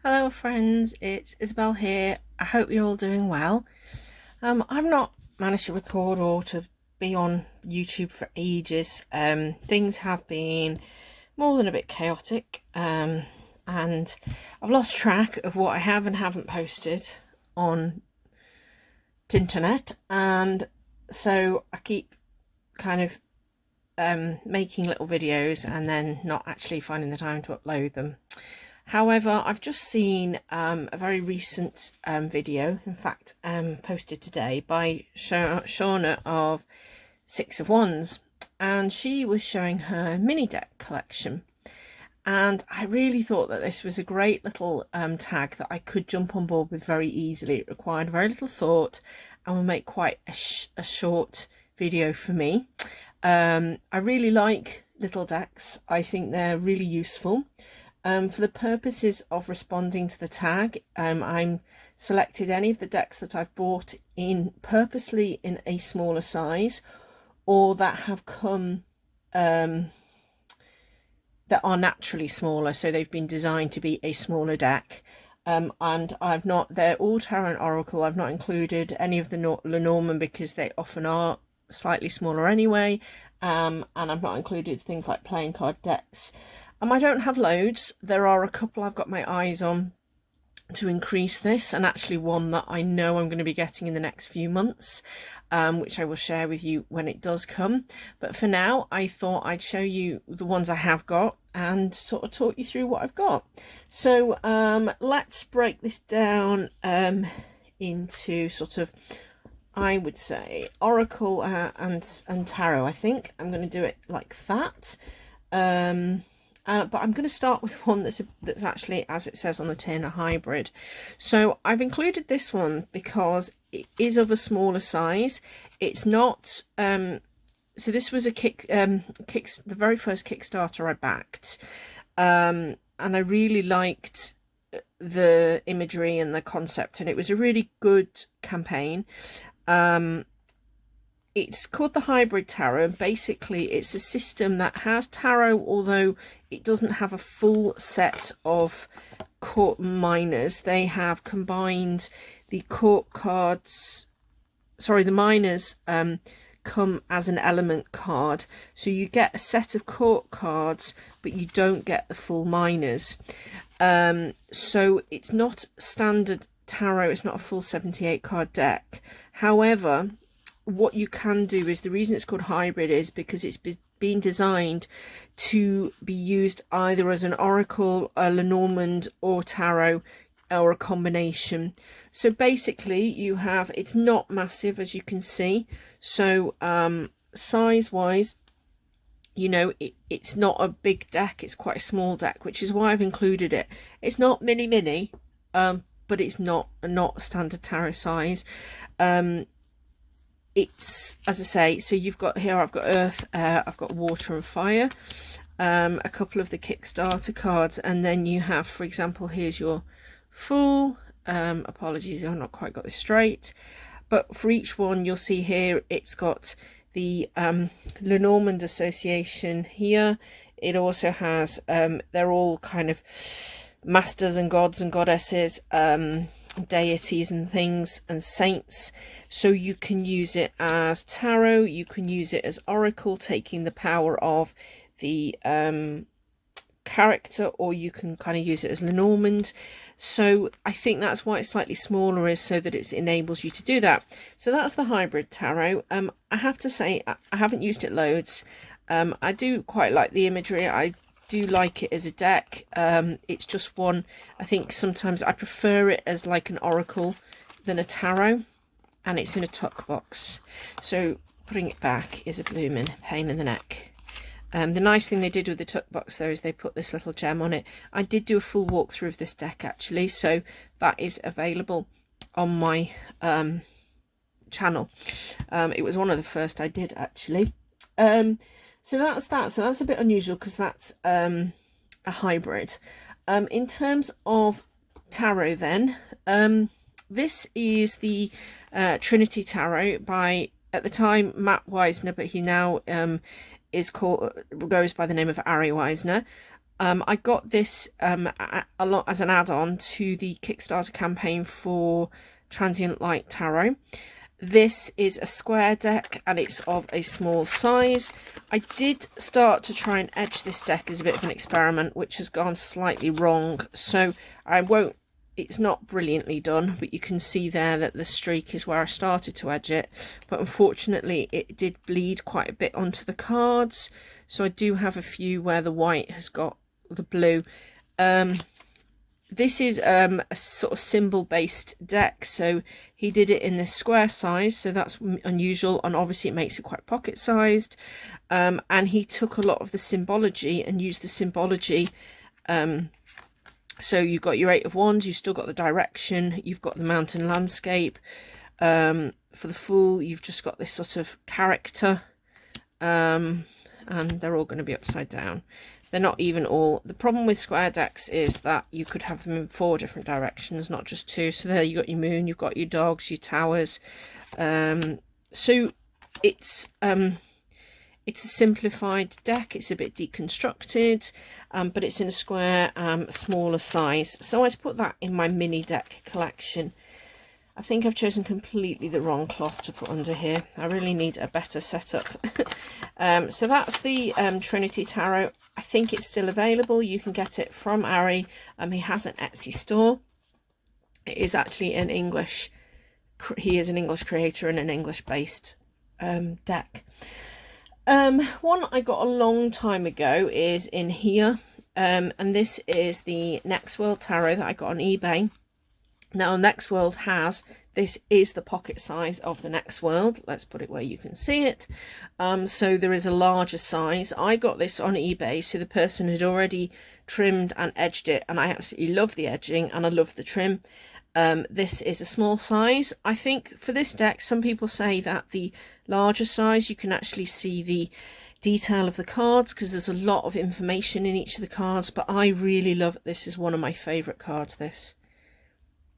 Hello friends, it's Isabel here. I hope you're all doing well. I've not managed to record or to be on YouTube for ages. Things have been more than a bit chaotic, and I've lost track of what I have and haven't posted on the internet, and so I keep kind of making little videos and then not actually finding the time to upload them. However, I've just seen a very recent video, in fact, posted today by Shauna of Six of Wands, and she was showing her mini deck collection. And I really thought that this was a great little tag that I could jump on board with very easily. It required very little thought and will make quite a short video for me. I really like little decks. I think they're really useful. For the purposes of responding to the tag, I'm selected any of the decks that I've bought in purposely in a smaller size, or that have come that are naturally smaller, so they've been designed to be a smaller deck. And they're all Tarot and Oracle. I've not included any of the Lenormand because they often are slightly smaller anyway, and I've not included things like playing card decks. I don't have loads. There are a couple I've got my eyes on to increase this, and actually one that I know I'm going to be getting in the next few months, which I will share with you when it does come. But for now, I thought I'd show you the ones I have got and sort of talk you through what I've got. So let's break this down into sort of, I would say, Oracle and Tarot. I think I'm going to do it like that. But I'm going to start with one that's actually, as it says on the tin, a hybrid. So I've included this one because it is of a smaller size. It's not. So this was a the very first Kickstarter I backed, and I really liked the imagery and the concept, and it was a really good campaign. It's called the Hybrid Tarot. Basically, it's a system that has tarot, although it doesn't have a full set of court minors. They have combined the court cards, sorry, the minors come as an element card. So you get a set of court cards, but you don't get the full minors. So it's not standard tarot. It's not a full 78 card deck. However, what you can do is, the reason it's called hybrid is because it's been designed to be used either as an oracle, a Lenormand, or tarot, or a combination. So basically you have, it's not massive, as you can see. So size wise, you know, it's not a big deck, it's quite a small deck, which is why I've included it. It's not mini, but it's not standard tarot size. It's, as I say, so you've got here, I've got earth, I've got water and fire, a couple of the Kickstarter cards, and then you have, for example, here's your Fool. Apologies, I've not quite got this straight, but for each one you'll see here it's got the Lenormand association here. It also has, they're all kind of masters and gods and goddesses, deities and things, and saints. So you can use it as tarot, you can use it as oracle, taking the power of the character, or you can kind of use it as Lenormand. So I think that's why it's slightly smaller, is so that it enables you to do that. So that's the hybrid tarot. I have to say I haven't used it loads. I do quite like the imagery. I do like it as a deck. It's just one, I think sometimes I prefer it as like an oracle than a tarot, and it's in a tuck box, so putting it back is a blooming pain in the neck. The nice thing they did with the tuck box though is they put this little gem on it. I did do a full walkthrough of this deck actually, so that is available on my channel. It was one of the first I did actually. So that's that. So that's a bit unusual because that's a hybrid. In terms of tarot then, this is the Trinity Tarot by, at the time, Matt Wisner, but he now goes by the name of Ari Wisner. I got this a lot as an add-on to the Kickstarter campaign for Transient Light Tarot. This is a square deck and it's of a small size. I did start to try and edge this deck as a bit of an experiment, which has gone slightly wrong, so it's not brilliantly done, but you can see there that the streak is where I started to edge it, but unfortunately it did bleed quite a bit onto the cards, so I do have a few where the white has got the blue. This is a sort of symbol based deck, so he did it in this square size, so that's unusual, and obviously it makes it quite pocket sized, and he took a lot of the symbology and used the symbology. So you've got your 8 of Wands, you've still got the direction, you've got the mountain landscape. For the Fool, you've just got this sort of character, and they're all going to be upside down. They're not even all. The problem with square decks is that you could have them in 4 different directions, not just 2. So there you got your moon, you've got your dogs, your towers. So it's a simplified deck. It's a bit deconstructed, but it's in a square, smaller size. So I put that in my mini deck collection. I think I've chosen completely the wrong cloth to put under here. I really need a better setup. So that's the Trinity Tarot. I think it's still available. You can get it from Ari. He has an Etsy store. It is actually an English. He is an English creator and an English-based deck. One I got a long time ago is in here. And this is the Next World Tarot that I got on eBay. Now, Next World this is the pocket size of the Next World. Let's put it where you can see it. So there is a larger size. I got this on eBay, so the person had already trimmed and edged it, and I absolutely love the edging and I love the trim. This is a small size. I think for this deck, some people say that the larger size, you can actually see the detail of the cards because there's a lot of information in each of the cards, but I really love it. This is one of my favourite cards, this.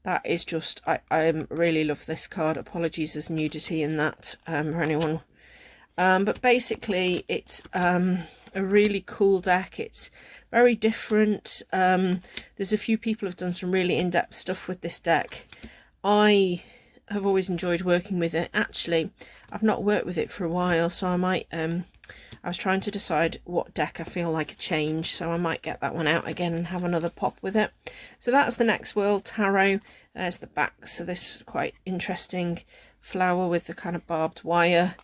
That is just, I really love this card. Apologies, there's nudity in that for anyone. But basically, it's a really cool deck. It's very different. There's a few people who have done some really in-depth stuff with this deck. I have always enjoyed working with it. Actually, I've not worked with it for a while, so I might... I was trying to decide what deck I feel like a change, so I might get that one out again and have another pop with it. So that's the Next World Tarot. There's the back, so this is quite interesting flower with the kind of barbed wire.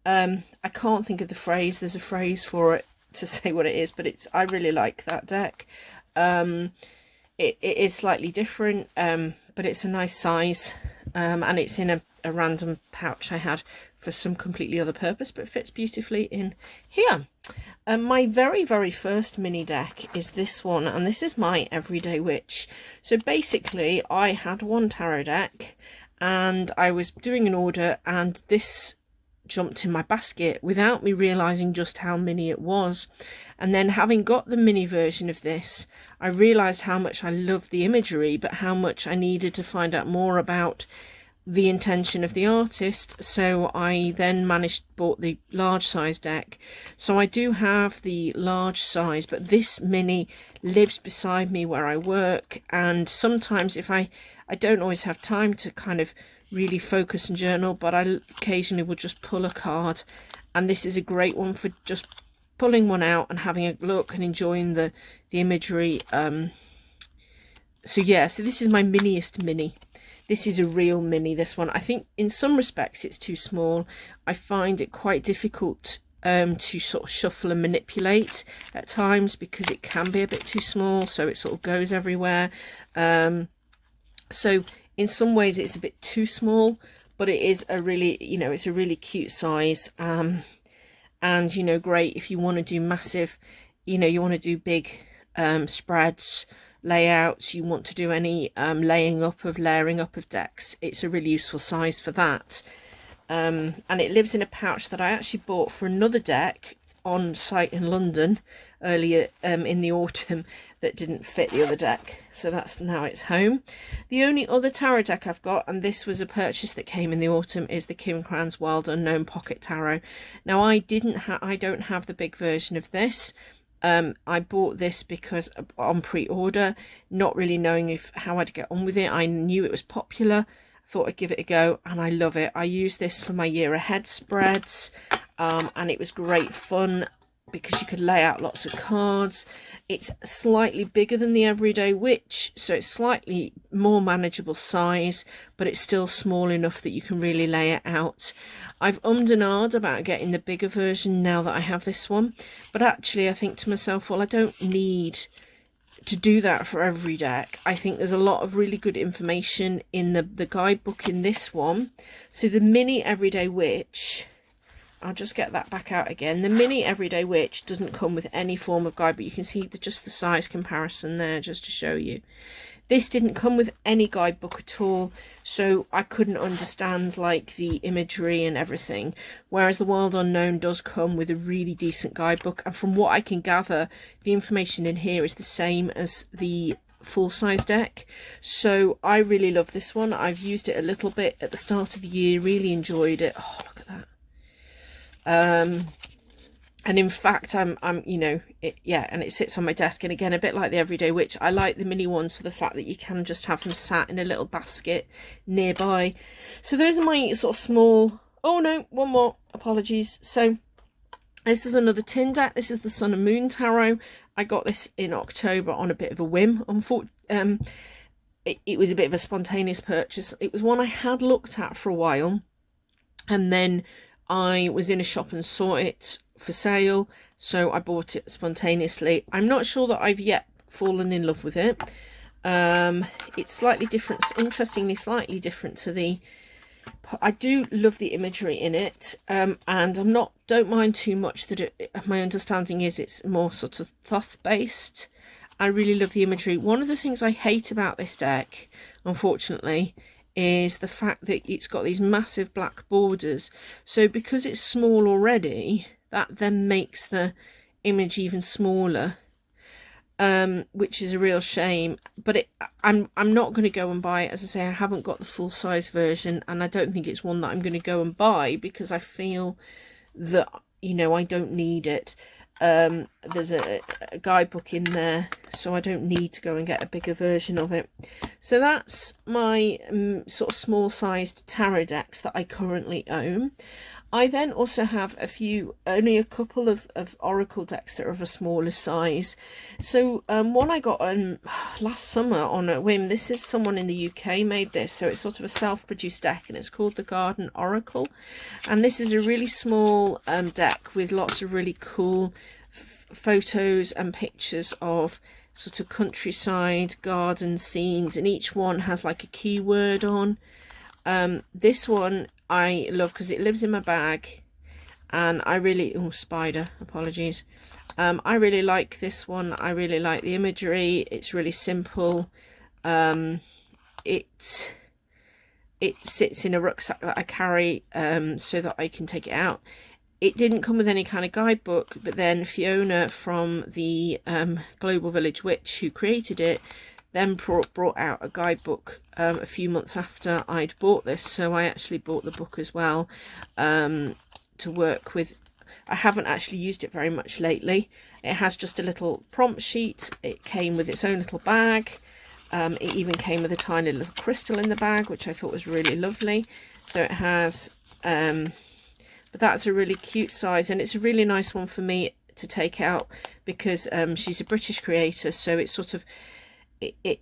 I can't think of the phrase. There's a phrase for it to say what it is, but I really like that deck. It is slightly different, but it's a nice size, and it's in a random pouch I had for some completely other purpose, but it fits beautifully in here. My very first mini deck is this one, and this is my Everyday Witch. So basically I had one tarot deck and I was doing an order, and this jumped in my basket without me realizing just how mini it was. And then, having got the mini version of this, I realized how much I loved the imagery, but how much I needed to find out more about the intention of the artist. So I then bought the large size deck. So I do have the large size, but this mini lives beside me where I work, and sometimes if I don't always have time to kind of really focus and journal, but I occasionally will just pull a card, and this is a great one for just pulling one out and having a look and enjoying the imagery. So yeah, so this is my miniest mini. This is a real mini, this one. I think in some respects it's too small. I find it quite difficult to sort of shuffle and manipulate at times because it can be a bit too small, so it sort of goes everywhere. So in some ways it's a bit too small, but it is a really, you know, it's a really cute size. And, you know, great if you want to do massive, you know, you want to do big spreads, layouts, you want to do any layering up of decks. It's a really useful size for that. And it lives in a pouch that I actually bought for another deck on site in London earlier in the autumn that didn't fit the other deck, so that's now its home. The only other tarot deck I've got, and this was a purchase that came in the autumn, is the Kim Cran's Wild Unknown Pocket Tarot. Now I don't have the big version of this. I bought this because on pre-order, not really knowing how I'd get on with it. I knew it was popular. I thought I'd give it a go, and I love it. I use this for my year ahead spreads, and it was great fun because you could lay out lots of cards. It's slightly bigger than the Everyday Witch, so it's slightly more manageable size, but it's still small enough that you can really lay it out. I've ummed and ahed about getting the bigger version now that I have this one, but actually I think to myself, well, I don't need to do that for every deck. I think there's a lot of really good information in the guidebook in this one. So the mini Everyday Witch, I'll just get that back out again. The mini Everyday Witch doesn't come with any form of guide, but you can see just the size comparison there just to show you. This didn't come with any guidebook at all, so I couldn't understand like the imagery and everything, whereas the Wild Unknown does come with a really decent guidebook, and from what I can gather, the information in here is the same as the full-size deck. So I really love this one. I've used it a little bit at the start of the year, really enjoyed it. Oh, look at that. And in fact, I'm you know, and it sits on my desk. And again, a bit like the Everyday Witch, I like the mini ones for the fact that you can just have them sat in a little basket nearby. So those are my sort of small, oh no, one more, apologies. So this is another tin deck. This is the Sun and Moon Tarot. I got this in October on a bit of a whim. It was a bit of a spontaneous purchase. It was one I had looked at for a while, and then I was in a shop and saw it for sale, so I bought it spontaneously. I'm not sure that I've yet fallen in love with it. It's slightly different, interestingly slightly different to the, I do love the imagery in it, and don't mind too much that my understanding is it's more sort of Thoth based. I really love the imagery. One of the things I hate about this deck, unfortunately, is the fact that it's got these massive black borders. So because it's small already, that then makes the image even smaller, which is a real shame. But I'm not going to go and buy it. As I say, I haven't got the full size version, and I don't think it's one that I'm going to go and buy because I feel that, you know, I don't need it. There's a guidebook in there, so I don't need to go and get a bigger version of it. So that's my sort of small sized tarot decks that I currently own. I then also have only a couple of oracle decks that are of a smaller size. So one I got last summer on a whim. This is someone in the UK made this, so it's sort of a self-produced deck, and it's called the Garden Oracle. And this is a really small deck with lots of really cool photos and pictures of sort of countryside, garden scenes, and each one has like a keyword on. This one I love because it lives in my bag, and I really, oh, spider, apologies. I really like this one. I really like the imagery. It's really simple. It sits in a rucksack that I carry so that I can take it out. It didn't come with any kind of guidebook, but then Fiona from the Global Village Witch, who created it, then brought out a guidebook a few months after I'd bought this, so I actually bought the book as well to work with. I haven't actually used it very much lately. It has just a little prompt sheet. It came with its own little bag. It even came with a tiny little crystal in the bag, which I thought was really lovely. So it has, but that's a really cute size, and it's a really nice one for me to take out because she's a British creator, so it's sort of, it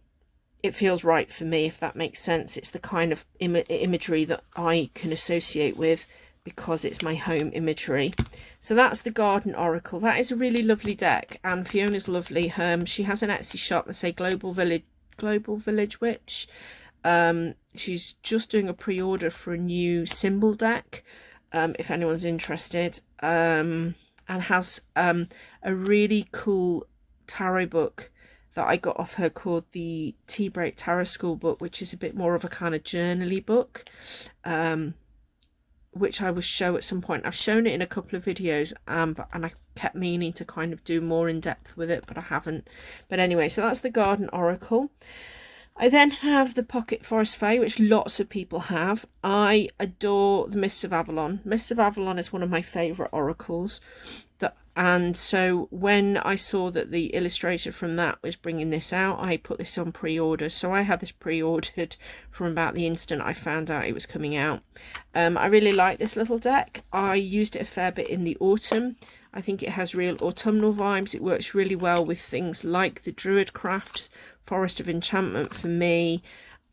feels right for me, if that makes sense. It's the kind of imagery that I can associate with because it's my home imagery. So that's the Garden Oracle. That is a really lovely deck, and Fiona's lovely. She has an Etsy shop, I say Global Village Witch. She's just doing a pre-order for a new symbol deck, if anyone's interested, and has a really cool tarot book that I got off her called the Tea Break Tarot School book, which is a bit more of a kind of journaly book, which I will show at some point. I've shown it in a couple of videos, and I kept meaning to kind of do more in depth with it, but I haven't. But anyway, so that's the Garden Oracle. I then have the Pocket Forest Fae, which lots of people have. I adore the Mists of Avalon. Mists of Avalon is one of my favourite oracles that And so when I saw that the illustrator from that was bringing this out, I put this on pre-order. So I had this pre-ordered from about the instant I found out it was coming out. I really like this little deck. I used it a fair bit in the autumn. I think it has real autumnal vibes. It works really well with things like the Druidcraft Forest of Enchantment for me.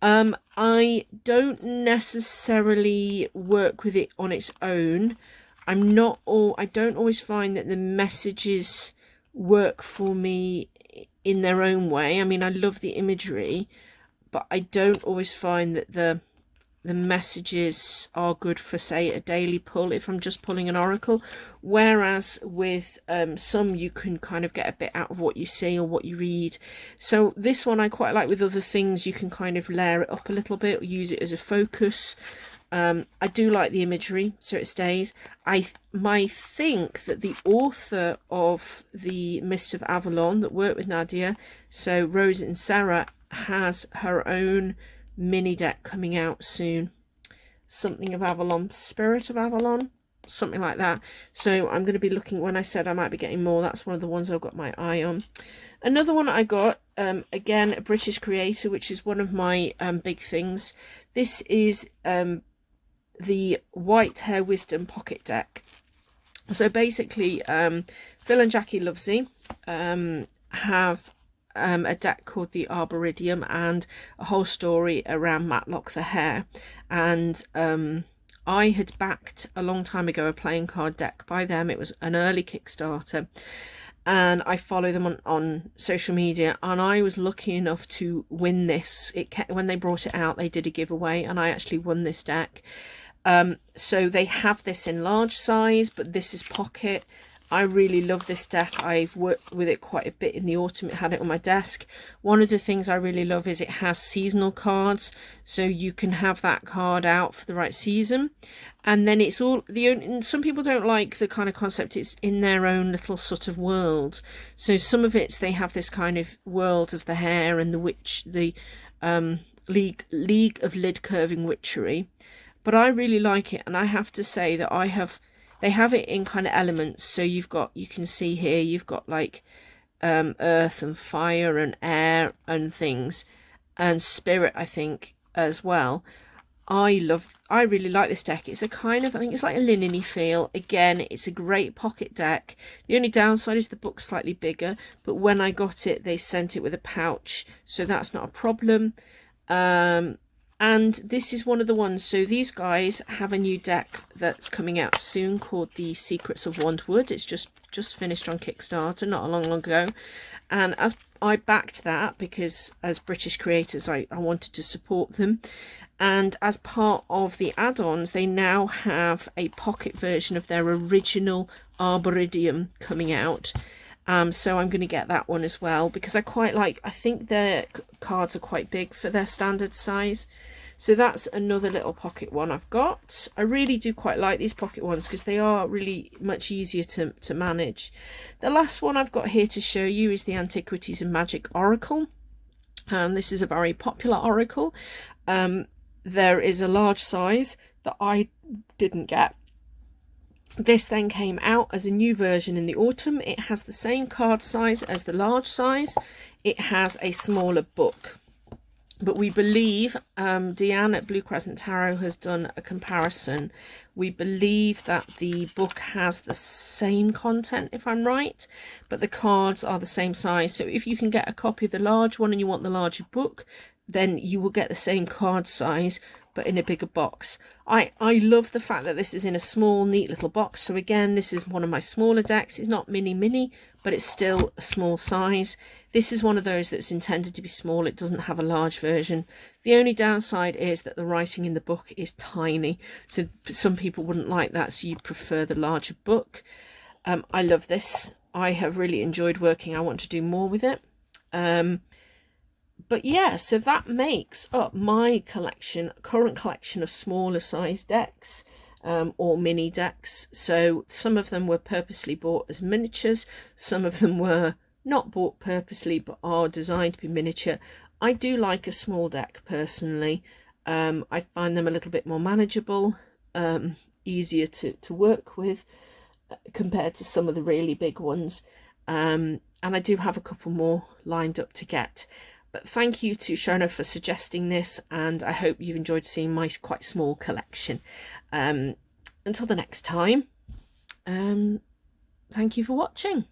I don't necessarily work with it on its own. I don't always find that the messages work for me in their own way. I mean, I love the imagery, but I don't always find that the messages are good for, say, a daily pull if I'm just pulling an oracle. Whereas with some, you can kind of get a bit out of what you see or what you read. So this one I quite like. With other things, you can kind of layer it up a little bit or use it as a focus. I do like the imagery, so it stays. I think that the author of the Mist of Avalon that worked with Nadia, so Rose and Sarah, has her own mini deck coming out soon. Something of Avalon, Spirit of Avalon, something like that. So I'm going to be looking. When I said I might be getting more, that's one of the ones I've got my eye on. Another one I got, again, a British creator, which is one of my big things. This is the White Hair Wisdom pocket deck. So basically, Phil and Jackie Lovesey have a deck called the Arboretum and a whole story around Matlock the Hare. And I had backed a long time ago a playing card deck by them. It was an early Kickstarter, and I follow them on social media, and I was lucky enough to win this. When they brought it out, they did a giveaway, and I actually won this deck. So they have this in large size, but this is pocket. I really love this deck. I've worked with it quite a bit in the autumn. It had it on my desk. One of the things I really love is it has seasonal cards, so you can have that card out for the right season. And then it's all some people don't like the kind of concept. It's in their own little sort of world. So some of it's, they have this kind of world of the hare and the witch, the League of Lid Curving Witchery. But I really like it, and I have to say that they have it in kind of elements. So you can see here, you've got like earth and fire and air and things, and spirit, I think, as well. I really like this deck. It's a kind of, I think it's like a linen-y feel. Again, it's a great pocket deck. The only downside is the book's slightly bigger, but when I got it, they sent it with a pouch, so that's not a problem. And this is one of the ones, so these guys have a new deck that's coming out soon called the Secrets of Wandwood. It's just finished on Kickstarter not long ago. And as I backed that, because as British creators, I wanted to support them. And as part of the add-ons, they now have a pocket version of their original Arboretum coming out. So I'm going to get that one as well, because I think their cards are quite big for their standard size. So that's another little pocket one I've got. I really do quite like these pocket ones because they are really much easier to manage. The last one I've got here to show you is the Antiquities and Magic Oracle. This is a very popular oracle. There is a large size that I didn't get. This then came out as a new version in the autumn. It has the same card size as the large size. It has a smaller book. But we believe, Deanne at Blue Crescent Tarot has done a comparison. We believe that the book has the same content, if I'm right, but the cards are the same size. So if you can get a copy of the large one and you want the larger book, then you will get the same card size, but in a bigger box. I love the fact that this is in a small, neat little box. So again, this is one of my smaller decks. It's not mini, but it's still a small size. This is one of those that's intended to be small. It doesn't have a large version. The only downside is that the writing in the book is tiny. So some people wouldn't like that, so you'd prefer the larger book. I love this. I have really enjoyed working. I want to do more with it. But yeah, so that makes up my current collection of smaller size decks, or mini decks. So some of them were purposely bought as miniatures. Some of them were not bought purposely, but are designed to be miniature. I do like a small deck personally. I find them a little bit more manageable, easier to work with. compared to some of the really big ones. And I do have a couple more lined up to get. But thank you to Shona for suggesting this, and I hope you've enjoyed seeing my quite small collection. Until the next time, thank you for watching.